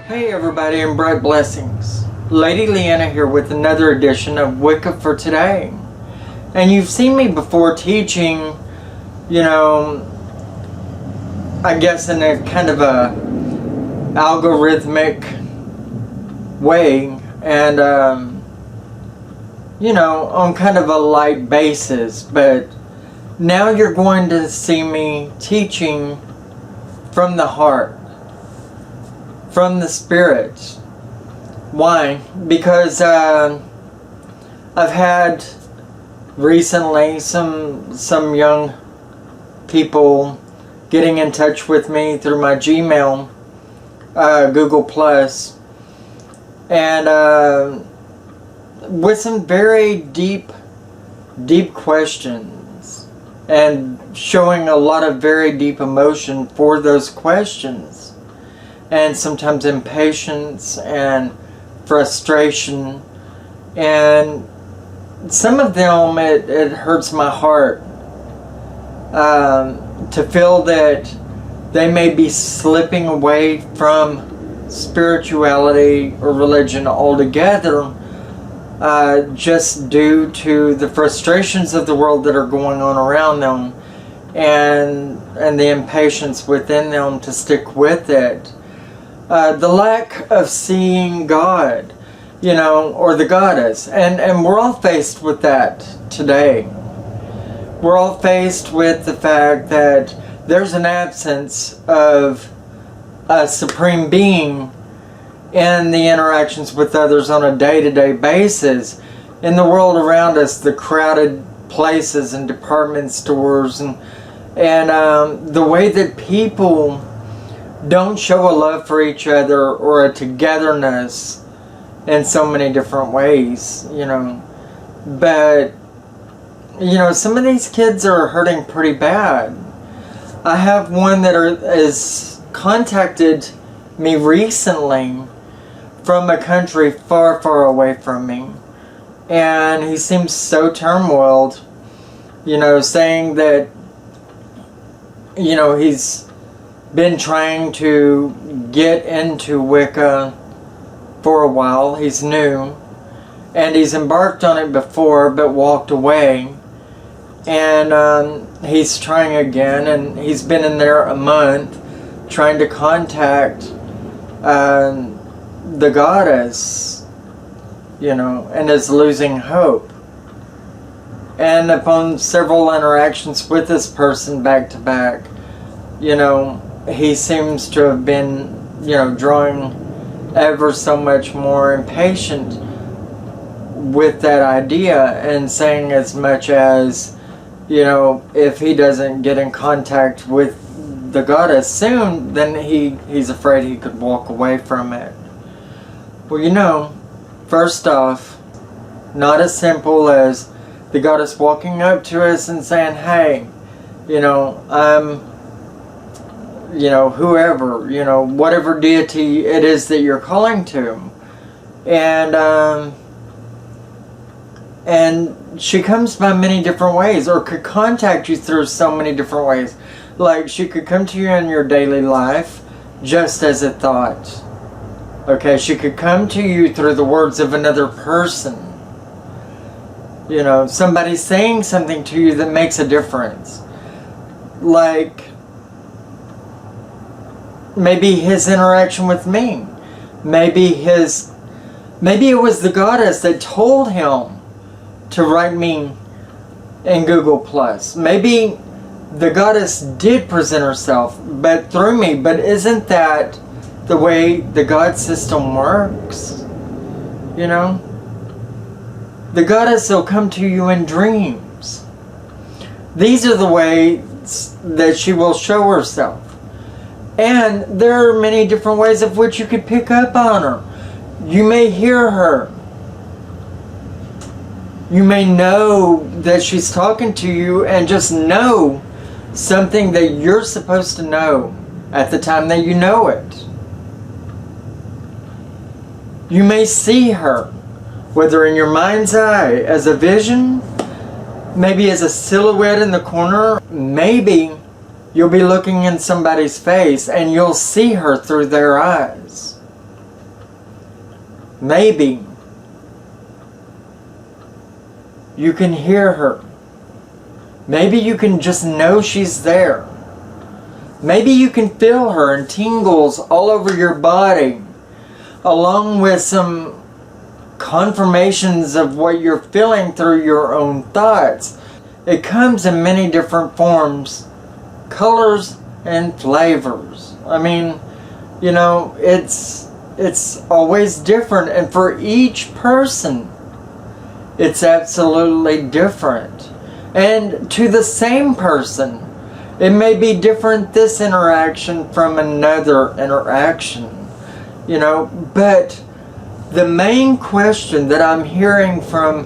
Hey everybody, and bright blessings. Lady Leeanna here with another edition of Wicca for today. And you've seen me before teaching, I guess in a kind of a algorithmic way, and on kind of a light basis. But now you're going to see me teaching from the heart, from the spirit. Why? Because I've had recently some young people getting in touch with me through my Gmail, Google Plus, and with some very deep questions, and showing a lot of very deep emotion for those questions, and sometimes impatience and frustration. And some of them, it hurts my heart to feel that they may be slipping away from spirituality or religion altogether, just due to the frustrations of the world that are going on around them, and the impatience within them to stick with it. The lack of seeing God, or the goddess. And we're all faced with that today. We're all faced with the fact that there's an absence of a supreme being in the interactions with others on a day-to-day basis. In the world around us, the crowded places and department stores, and the way that people don't show a love for each other or a togetherness in so many different ways, But, some of these kids are hurting pretty bad. I have one that has contacted me recently from a country far, far away from me. And he seems so turmoiled, saying that, he's been trying to get into Wicca for a while. He's new, and he's embarked on it before but walked away, and he's trying again, and he's been in there a month trying to contact the goddess, and is losing hope. And upon several interactions with this person back to back, he seems to have been, drawing ever so much more impatient with that idea, and saying as much as, if he doesn't get in contact with the goddess soon, then he's afraid he could walk away from it. Well, first off, not as simple as the goddess walking up to us and saying, hey, I'm whoever, whatever deity it is that you're calling to. And she comes by many different ways, or could contact you through so many different ways. Like, she could come to you in your daily life just as a thought. Okay, she could come to you through the words of another person. Somebody saying something to you that makes a difference. Like, maybe his interaction with me. Maybe it was the goddess that told him to write me in Google Plus. Maybe the goddess did present herself, but through me. But isn't that the way the God system works? The goddess will come to you in dreams. These are the ways that she will show herself. And there are many different ways of which you could pick up on her. You may hear her. You may know that she's talking to you, and just know something that you're supposed to know at the time that you know it. You may see her, whether in your mind's eye as a vision, maybe as a silhouette in the corner, maybe you'll be looking in somebody's face and you'll see her through their eyes. maybe you can hear her. Maybe you can just know she's there. Maybe you can feel her in tingles all over your body, along with some confirmations of what you're feeling through your own thoughts. It comes in many different forms, colors, and flavors. I mean, you know, it's always different, and for each person, it's absolutely different. And to the same person, it may be different this interaction from another interaction, you know, but the main question that I'm hearing from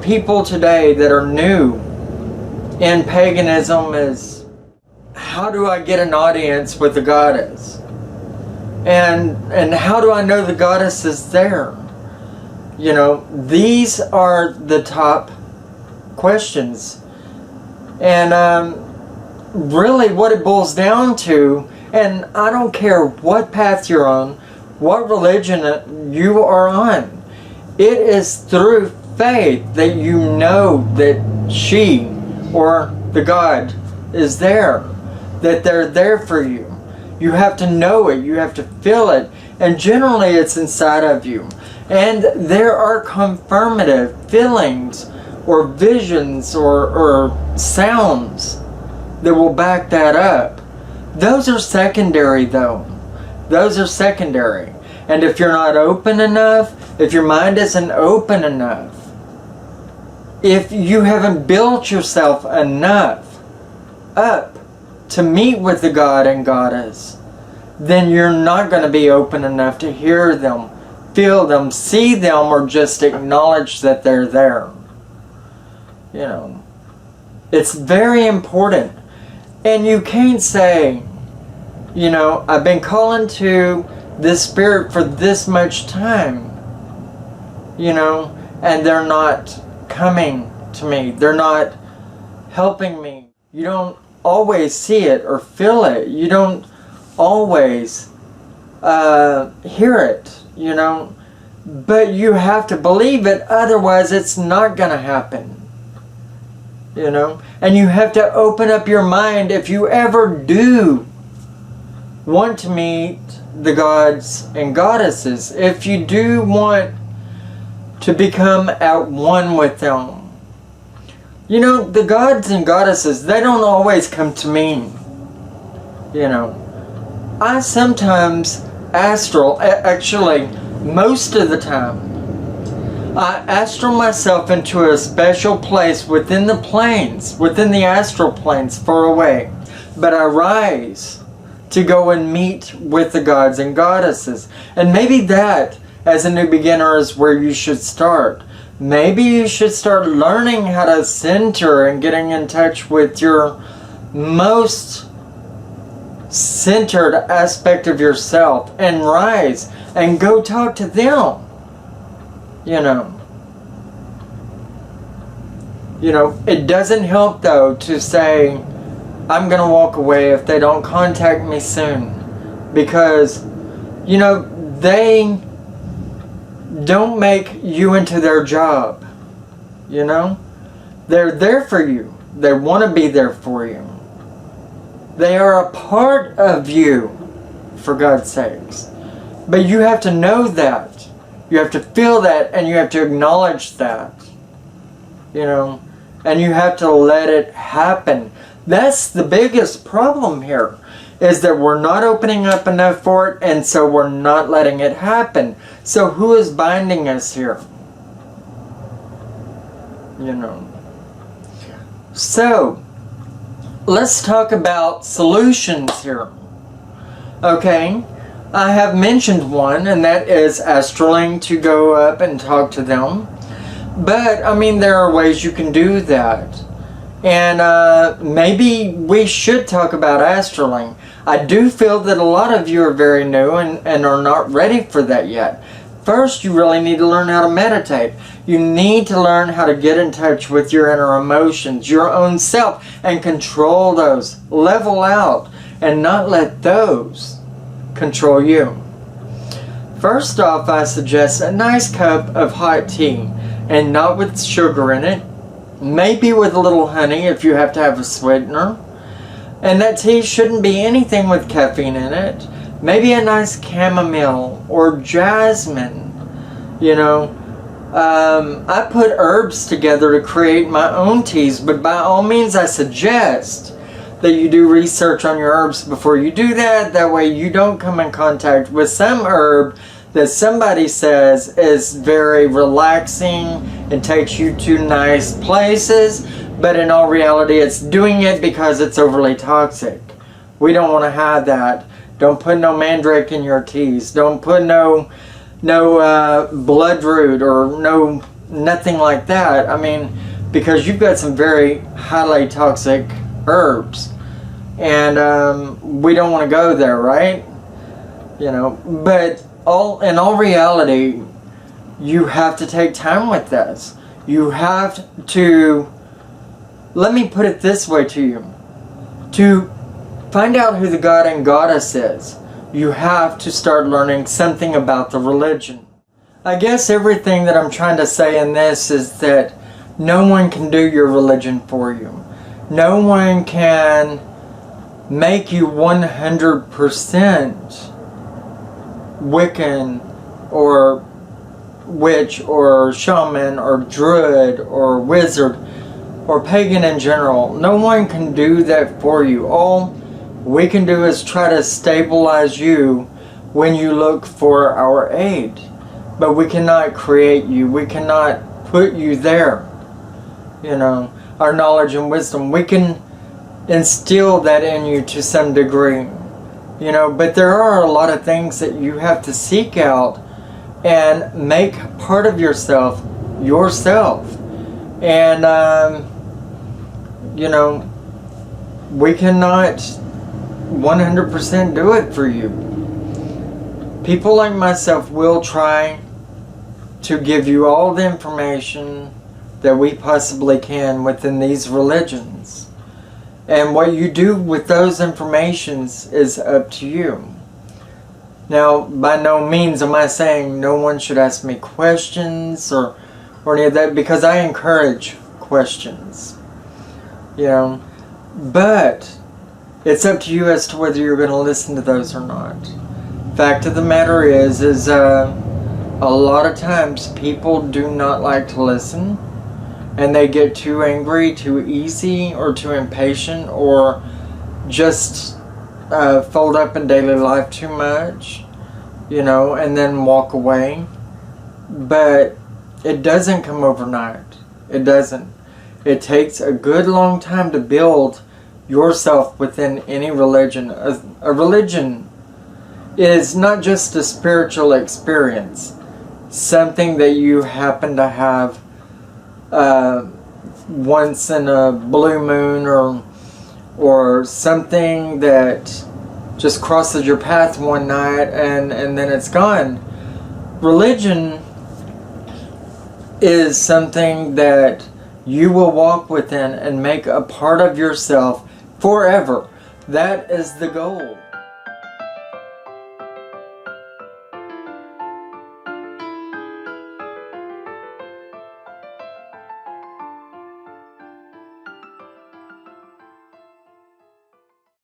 people today that are new in paganism is, how do I get an audience with the goddess? And how do I know the goddess is there? You know, these are the top questions. And really what it boils down to, and I don't care what path you're on, what religion you are on, it is through faith that you know that she or the God is there, that they're there for you. You have to know it, you have to feel it, and generally it's inside of you. And there are confirmative feelings or visions or sounds that will back that up. Those are secondary though. Those are secondary. And if you're not open enough, if your mind isn't open enough, if you haven't built yourself enough up to meet with the God and Goddess, then you're not going to be open enough to hear them, feel them, see them, or just acknowledge that they're there. You know, it's very important. And you can't say, you know, I've been calling to this spirit for this much time, you know, and they're not coming to me. They're not helping me. You don't always see it or feel it. You don't always hear it, you know, but you have to believe it, otherwise it's not going to happen. You know, and you have to open up your mind if you ever do want to meet the gods and goddesses, if you do want to become at one with them. You know, the gods and goddesses, they don't always come to me. You know, I sometimes actually most of the time, I astral myself into a special place within the planes, within the astral planes, far away. But I rise to go and meet with the gods and goddesses. And maybe that, as a new beginner, is where you should start. Maybe you should start learning how to center and getting in touch with your most centered aspect of yourself and rise and go talk to them. You know, it doesn't help though to say, I'm gonna walk away if they don't contact me soon, because, you know, they don't make you into their job. You know, they're there for you. They want to be there for you. They are a part of you, for God's sakes. But you have to know that. You have to feel that, and you have to acknowledge that. You know, and you have to let it happen. That's the biggest problem here, is that we're not opening up enough for it, and so we're not letting it happen. So who is binding us here? You know. So, let's talk about solutions here. Okay, I have mentioned one, and that is astraling, to go up and talk to them. But, I mean, there are ways you can do that. And maybe we should talk about astraling. I do feel that a lot of you are very new and are not ready for that yet. First, you really need to learn how to meditate. You need to learn how to get in touch with your inner emotions, your own self, and control those. Level out and not let those control you. First off, I suggest a nice cup of hot tea, and not with sugar in it. Maybe with a little honey if you have to have a sweetener. And that tea shouldn't be anything with caffeine in it. Maybe a nice chamomile or jasmine. You know, I put herbs together to create my own teas, but by all means I suggest that you do research on your herbs before you do that. That way you don't come in contact with some herb that somebody says is very relaxing and takes you to nice places, but in all reality it's doing it because it's overly toxic. We don't want to have that. Don't put no mandrake in your teas. Don't put no bloodroot or nothing like that. I mean, because you've got some very highly toxic herbs, and we don't want to go there, right? You know, but in all reality, you have to take time with this. You have to, let me put it this way to you, to find out who the god and goddess is, you have to start learning something about the religion. I guess everything that I'm trying to say in this is that no one can do your religion for you. No one can make you 100% Wiccan or witch or shaman or druid or wizard or pagan in general. No one can do that for you. All we can do is try to stabilize you when you look for our aid. But we cannot create you. We cannot put you there. You know, our knowledge and wisdom, we can instill that in you to some degree. You know, but there are a lot of things that you have to seek out and make part of yourself. And, you know, we cannot 100% do it for you. People like myself will try to give you all the information that we possibly can within these religions. And what you do with those informations is up to you. Now, by no means am I saying no one should ask me questions or any of that, because I encourage questions. You know, but it's up to you as to whether you're going to listen to those or not. Fact of the matter is a lot of times people do not like to listen, and they get too angry, too easy, or too impatient, or just fold up in daily life too much, you know, and then walk away. But it doesn't come overnight. It doesn't. It takes a good long time to build yourself within any religion. A religion is not just a spiritual experience, something that you happen to have once in a blue moon, or something that just crosses your path one night and then it's gone. Religion is something that you will walk within and make a part of yourself forever. That is the goal.